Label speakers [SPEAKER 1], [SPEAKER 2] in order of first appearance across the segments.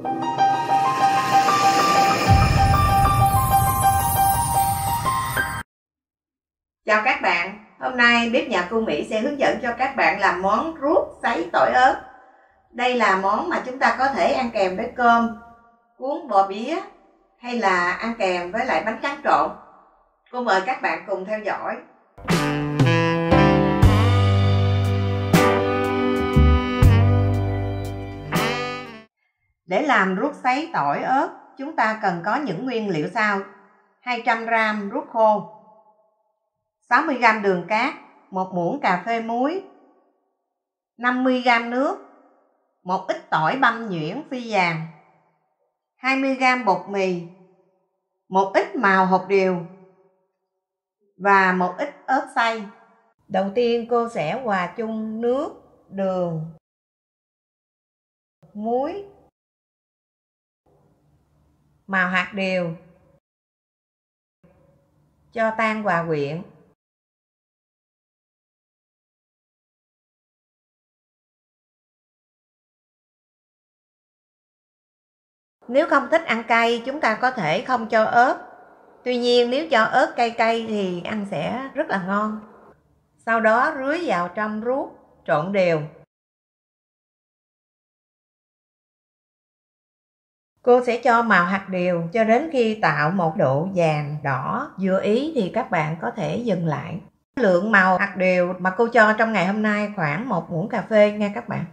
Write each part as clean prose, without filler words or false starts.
[SPEAKER 1] Chào các bạn, hôm nay bếp nhà cô Mỹ sẽ hướng dẫn cho các bạn làm món ruốc sấy tỏi ớt. Đây là món mà chúng ta có thể ăn kèm với cơm, cuốn bò bía hay là ăn kèm với lại bánh tráng trộn. Cô mời các bạn cùng theo dõi. Để làm ruốc sấy tỏi ớt, chúng ta cần có những nguyên liệu sau: 200g ruốc khô, 60g đường cát, 1 muỗng cà phê muối, 50g nước, một ít tỏi băm nhuyễn phi vàng, 20g bột mì, một ít màu hột điều và một ít ớt xay. Đầu tiên cô sẽ hòa chung nước, đường, muối, màu hạt điều, cho tan hòa quyện. Nếu không thích ăn cay, chúng ta có thể không cho ớt. Tuy nhiên nếu cho ớt cay cay thì ăn sẽ rất là ngon. Sau đó rưới vào trong ruốc, trộn đều. Cô sẽ cho màu hạt điều cho đến khi tạo một độ vàng đỏ vừa ý thì các bạn có thể dừng lại. Lượng màu hạt điều mà cô cho trong ngày hôm nay khoảng 1 muỗng cà phê nha các bạn.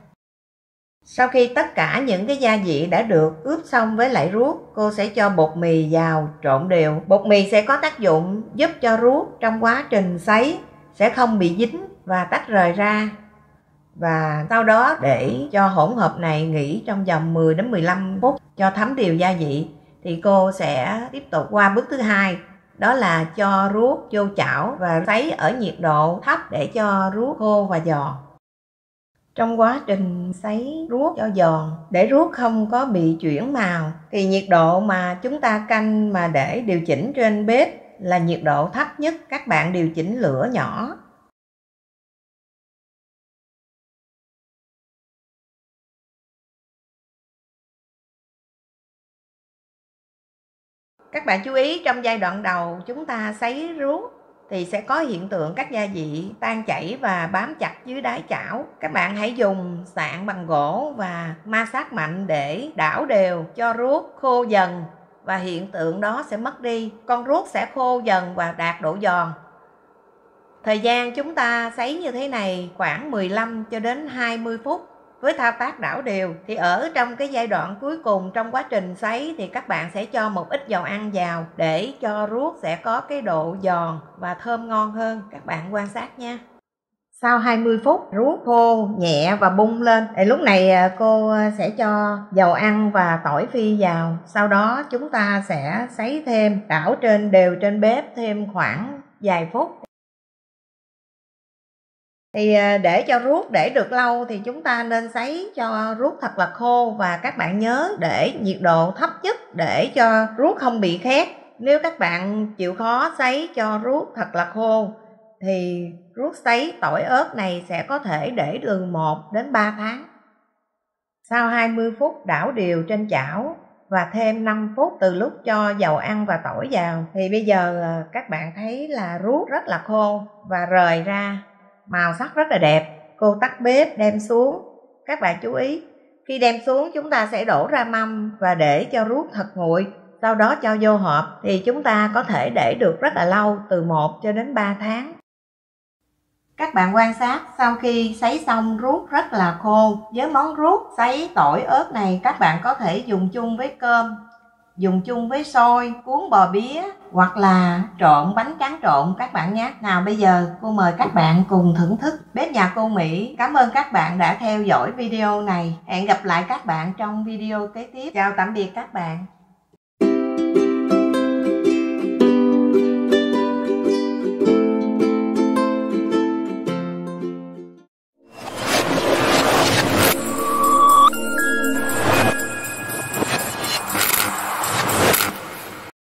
[SPEAKER 1] Sau khi tất cả những cái gia vị đã được ướp xong với lại ruốc, cô sẽ cho bột mì vào trộn đều. Bột mì sẽ có tác dụng giúp cho ruốc trong quá trình sấy sẽ không bị dính và tách rời ra. Và sau đó để cho hỗn hợp này nghỉ trong vòng 10 đến 15 phút cho thấm đều gia vị, thì cô sẽ tiếp tục qua bước thứ hai, đó là cho ruốc vô chảo và sấy ở nhiệt độ thấp để cho ruốc khô và giòn. Trong quá trình sấy ruốc cho giòn, để ruốc không có bị chuyển màu, thì nhiệt độ mà chúng ta canh mà để điều chỉnh trên bếp là nhiệt độ thấp nhất. Các bạn điều chỉnh lửa nhỏ. Các bạn chú ý, trong giai đoạn đầu chúng ta sấy ruốc thì sẽ có hiện tượng các gia vị tan chảy và bám chặt dưới đáy chảo. Các bạn hãy dùng sạn bằng gỗ và ma sát mạnh để đảo đều cho ruốc khô dần và hiện tượng đó sẽ mất đi. Con ruốc sẽ khô dần và đạt độ giòn. Thời gian chúng ta sấy như thế này khoảng 15 cho đến 20 phút. Với thao tác đảo đều thì ở trong cái giai đoạn cuối cùng trong quá trình sấy thì các bạn sẽ cho một ít dầu ăn vào để cho ruốc sẽ có cái độ giòn và thơm ngon hơn. Các bạn quan sát nha. Sau 20 phút ruốc khô nhẹ và bung lên. Thì lúc này cô sẽ cho dầu ăn và tỏi phi vào. Sau đó chúng ta sẽ sấy thêm, đảo đều trên bếp thêm khoảng vài phút. Thì để cho ruốc để được lâu thì chúng ta nên sấy cho ruốc thật là khô, và các bạn nhớ để nhiệt độ thấp nhất để cho ruốc không bị khét. Nếu các bạn chịu khó sấy cho ruốc thật là khô thì ruốc sấy tỏi ớt này sẽ có thể để từ 1 đến 3 tháng. Sau 20 phút đảo đều trên chảo và thêm 5 phút từ lúc cho dầu ăn và tỏi vào thì bây giờ các bạn thấy là ruốc rất là khô và rời ra. Màu sắc rất là đẹp. Cô tắt bếp đem xuống. Các bạn chú ý, khi đem xuống chúng ta sẽ đổ ra mâm và để cho ruốc thật nguội. Sau đó cho vô hộp thì chúng ta có thể để được rất là lâu, từ 1 cho đến 3 tháng. Các bạn quan sát, sau khi sấy xong ruốc rất là khô. Với món ruốc sấy tỏi ớt này các bạn có thể dùng chung với cơm, dùng chung với xôi, cuốn bò bía hoặc là trộn bánh tráng trộn các bạn nhé. Nào bây giờ cô mời các bạn cùng thưởng thức bếp nhà cô Mỹ. Cảm ơn các bạn đã theo dõi video này. Hẹn gặp lại các bạn trong video kế tiếp. Chào tạm biệt các bạn.